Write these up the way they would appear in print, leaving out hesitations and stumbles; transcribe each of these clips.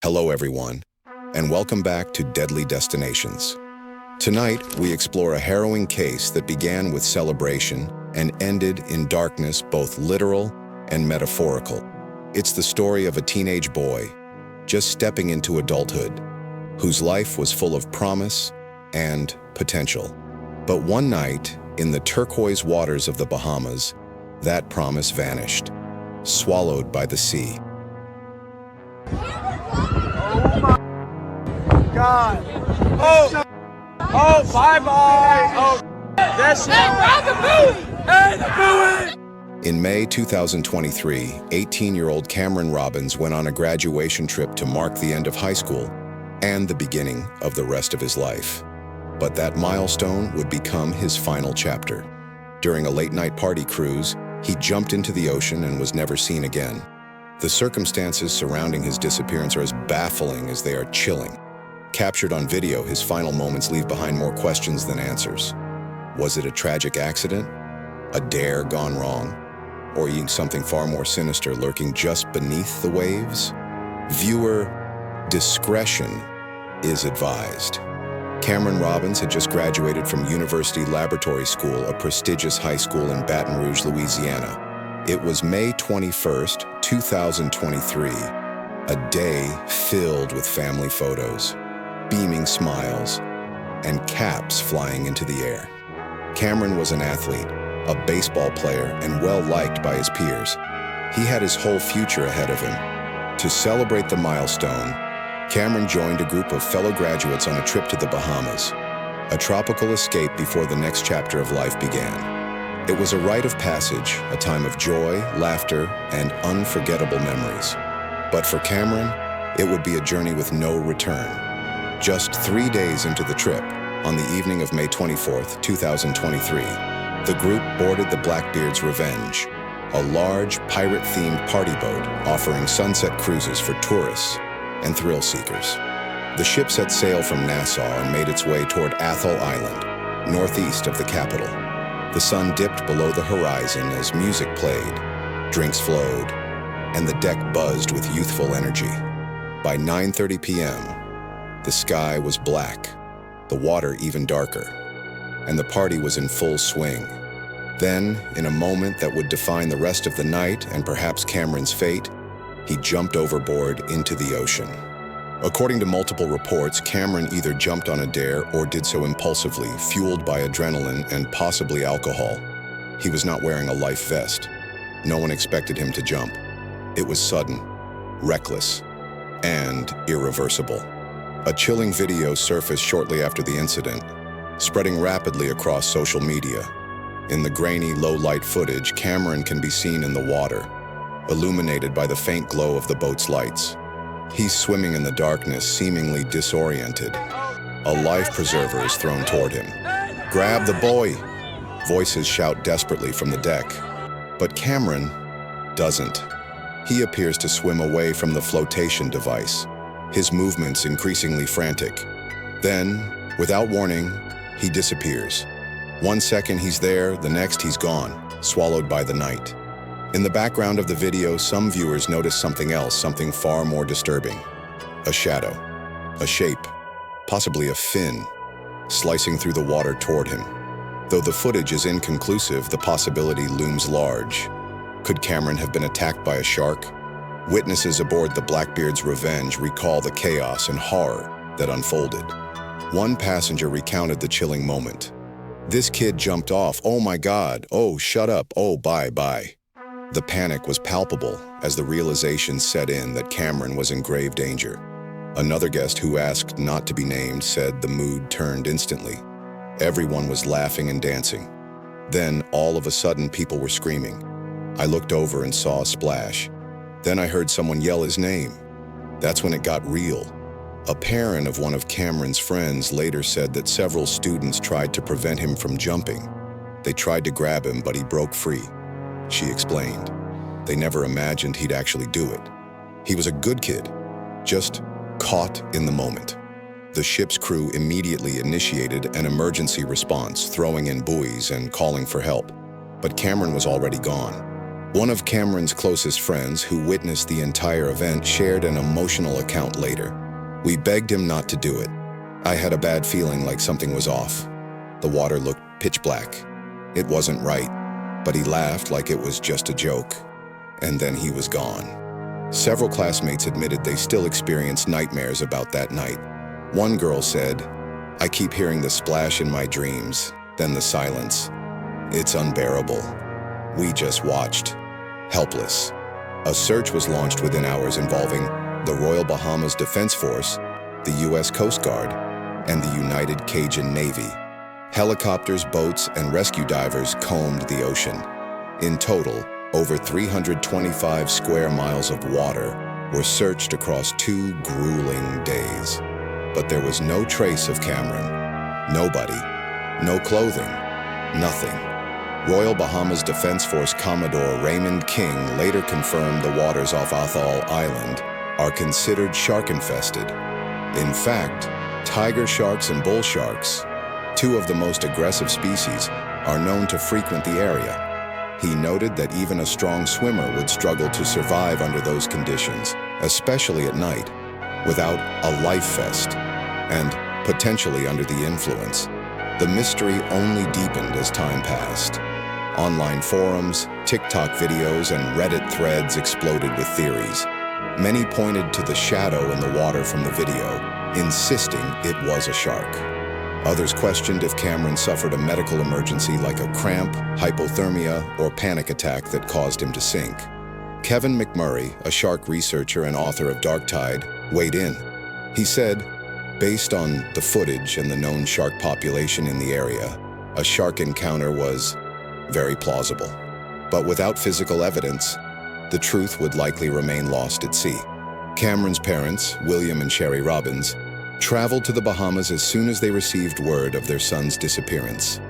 Hello everyone, and welcome back to Deadly Destinations. Tonight, we explore a harrowing case that began with celebration and ended in darkness, both literal and metaphorical. It's the story of a teenage boy, just stepping into adulthood, whose life was full of promise and potential. But one night, in the turquoise waters of the Bahamas, that promise vanished, swallowed by the sea. Oh my God. Oh, bye-bye. Oh, that's In May 2023, 18-year-old Cameron Robbins went on a graduation trip to mark the end of high school and the beginning of the rest of his life. But that milestone would become his final chapter. During a late-night party cruise, he jumped into the ocean and was never seen again. The circumstances surrounding his disappearance are as baffling as they are chilling. Captured on video, his final moments leave behind more questions than answers. Was it a tragic accident? A dare gone wrong? Or something far more sinister lurking just beneath the waves? Viewer discretion is advised. Cameron Robbins had just graduated from University Laboratory School, a prestigious high school in Baton Rouge, Louisiana. It was May 21st, 2023, a day filled with family photos, beaming smiles, and caps flying into the air. Cameron was an athlete, a baseball player, and well-liked by his peers. He had his whole future ahead of him. To celebrate the milestone, Cameron joined a group of fellow graduates on a trip to the Bahamas, a tropical escape before the next chapter of life began. It was a rite of passage, a time of joy, laughter, and unforgettable memories. But for Cameron, it would be a journey with no return. Just 3 days into the trip, on the evening of May 24th, 2023, the group boarded the Blackbeard's Revenge, a large pirate-themed party boat offering sunset cruises for tourists and thrill seekers. The ship set sail from Nassau and made its way toward Atoll Island, northeast of the capital. The sun dipped below the horizon as music played, drinks flowed, and the deck buzzed with youthful energy. By 9:30 p.m., the sky was black, the water even darker, and the party was in full swing. Then, in a moment that would define the rest of the night and perhaps Cameron's fate, he jumped overboard into the ocean. According to multiple reports, Cameron either jumped on a dare or did so impulsively, fueled by adrenaline and possibly alcohol. He was not wearing a life vest. No one expected him to jump. It was sudden, reckless, and irreversible. A chilling video surfaced shortly after the incident, spreading rapidly across social media. In the grainy, low-light footage, Cameron can be seen in the water, illuminated by the faint glow of the boat's lights. He's swimming in the darkness, seemingly disoriented. A life preserver is thrown toward him. "Grab the boy!" Voices shout desperately from the deck. But Cameron doesn't. He appears to swim away from the flotation device, his movements increasingly frantic. Then, without warning, he disappears. 1 second he's there, the next he's gone, swallowed by the night. In the background of the video, some viewers notice something else, something far more disturbing. A shadow, a shape, possibly a fin, slicing through the water toward him. Though the footage is inconclusive, the possibility looms large. Could Cameron have been attacked by a shark? Witnesses aboard the Blackbeard's Revenge recall the chaos and horror that unfolded. One passenger recounted the chilling moment. "This kid jumped off. Oh my God. Oh, shut up. Oh, bye. The panic was palpable as the realization set in that Cameron was in grave danger. Another guest who asked not to be named said the mood turned instantly. Everyone was laughing and dancing. Then, all of a sudden, people were screaming. I looked over and saw a splash. Then I heard someone yell his name. That's when it got real. A parent of one of Cameron's friends later said that several students tried to prevent him from jumping. They tried to grab him, but he broke free. She explained. They never imagined he'd actually do it. He was a good kid, just caught in the moment. The ship's crew immediately initiated an emergency response, throwing in buoys and calling for help. But Cameron was already gone. One of Cameron's closest friends, who witnessed the entire event, shared an emotional account later. "We begged him not to do it. I had a bad feeling like something was off. The water looked pitch black. It wasn't right, but he laughed like it was just a joke. And then he was gone." Several classmates admitted they still experienced nightmares about that night. One girl said, "I keep hearing the splash in my dreams, then the silence. It's unbearable." We just watched, helpless. A search was launched within hours involving the Royal Bahamas Defense Force, the U.S. Coast Guard, and the United Cajun Navy. Helicopters, boats, and rescue divers combed the ocean. In total, over 325 square miles of water were searched across 2 grueling days. But there was no trace of Cameron. Nobody. No clothing. Nothing. Royal Bahamas Defense Force Commodore Raymond King later confirmed the waters off Athol Island are considered shark-infested. In fact, tiger sharks and bull sharks, 2 of the most aggressive species, are known to frequent the area. He noted that even a strong swimmer would struggle to survive under those conditions, especially at night, without a life vest, and potentially under the influence. The mystery only deepened as time passed. Online forums, TikTok videos, and Reddit threads exploded with theories. Many pointed to the shadow in the water from the video, insisting it was a shark. Others questioned if Cameron suffered a medical emergency like a cramp, hypothermia, or panic attack that caused him to sink. Kevin McMurray, a shark researcher and author of Dark Tide, weighed in. He said, "Based on the footage and the known shark population in the area, a shark encounter was very plausible. But without physical evidence, the truth would likely remain lost at sea." Cameron's parents, William and Sherry Robbins, traveled to the Bahamas as soon as they received word of their son's disappearance.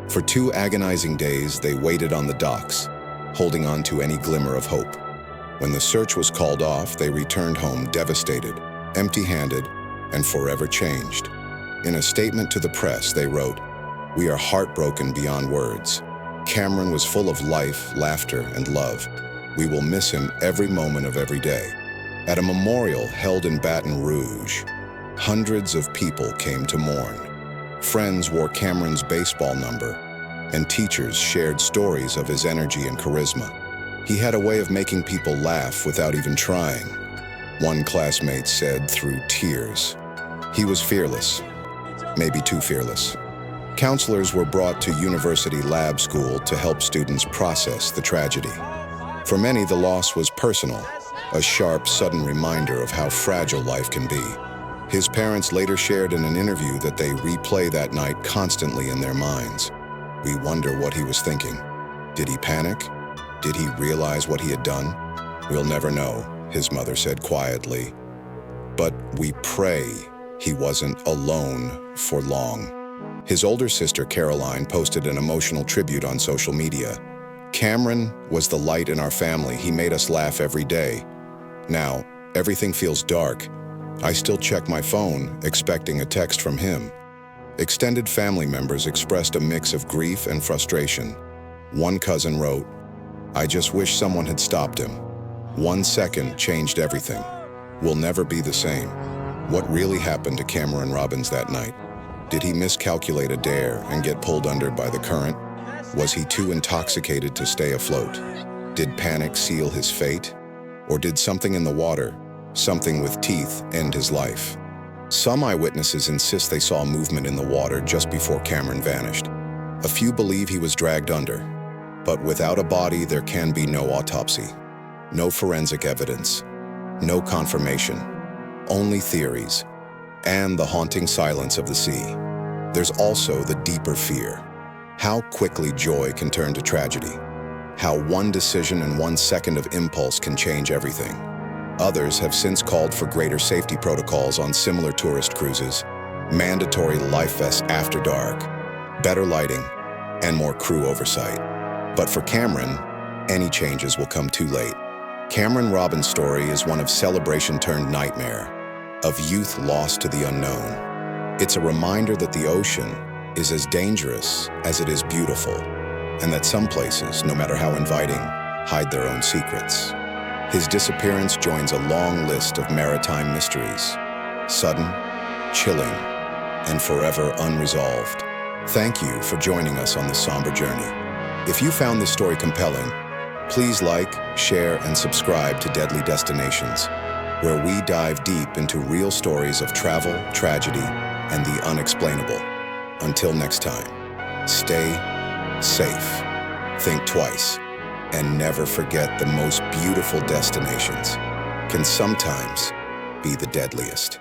For 2 agonizing days, they waited on the docks, holding on to any glimmer of hope. When the search was called off, they returned home devastated, empty-handed, and forever changed. In a statement to the press, they wrote, "We are heartbroken beyond words. Cameron was full of life, laughter, and love. We will miss him every moment of every day." At a memorial held in Baton Rouge, hundreds of people came to mourn. Friends wore Cameron's baseball number, and teachers shared stories of his energy and charisma. He had a way of making people laugh without even trying. One classmate said through tears, "He was fearless, maybe too fearless." Counselors were brought to University Lab School to help students process the tragedy. For many, the loss was personal, a sharp, sudden reminder of how fragile life can be. His parents later shared in an interview that they replay that night constantly in their minds. "We wonder what he was thinking. Did he panic? Did he realize what he had done? We'll never know," his mother said quietly. "But we pray he wasn't alone for long." His older sister, Caroline, posted an emotional tribute on social media. "Cameron was the light in our family. He made us laugh every day. Now, everything feels dark. I still check my phone, expecting a text from him." Extended family members expressed a mix of grief and frustration. One cousin wrote, "I just wish someone had stopped him. 1 second changed everything. We'll never be the same." What really happened to Cameron Robbins that night? Did he miscalculate a dare and get pulled under by the current? Was he too intoxicated to stay afloat? Did panic seal his fate? Or did something in the water, something with teeth, end his life? Some eyewitnesses insist they saw movement in the water just before Cameron vanished. A few believe he was dragged under. But without a body, there can be no autopsy, no forensic evidence, no confirmation, only theories, and the haunting silence of the sea. There's also the deeper fear. How quickly joy can turn to tragedy. How one decision and 1 second of impulse can change everything. Others have since called for greater safety protocols on similar tourist cruises, mandatory life vests after dark, better lighting, and more crew oversight. But for Cameron, any changes will come too late. Cameron Robbins' story is one of celebration turned nightmare, of youth lost to the unknown. It's a reminder that the ocean is as dangerous as it is beautiful, and that some places, no matter how inviting, hide their own secrets. His disappearance joins a long list of maritime mysteries, sudden, chilling, and forever unresolved. Thank you for joining us on this somber journey. If you found this story compelling, please like, share, and subscribe to Deadly Destinations, where we dive deep into real stories of travel, tragedy, and the unexplainable. Until next time, stay safe, think twice, and never forget the most beautiful destinations can sometimes be the deadliest.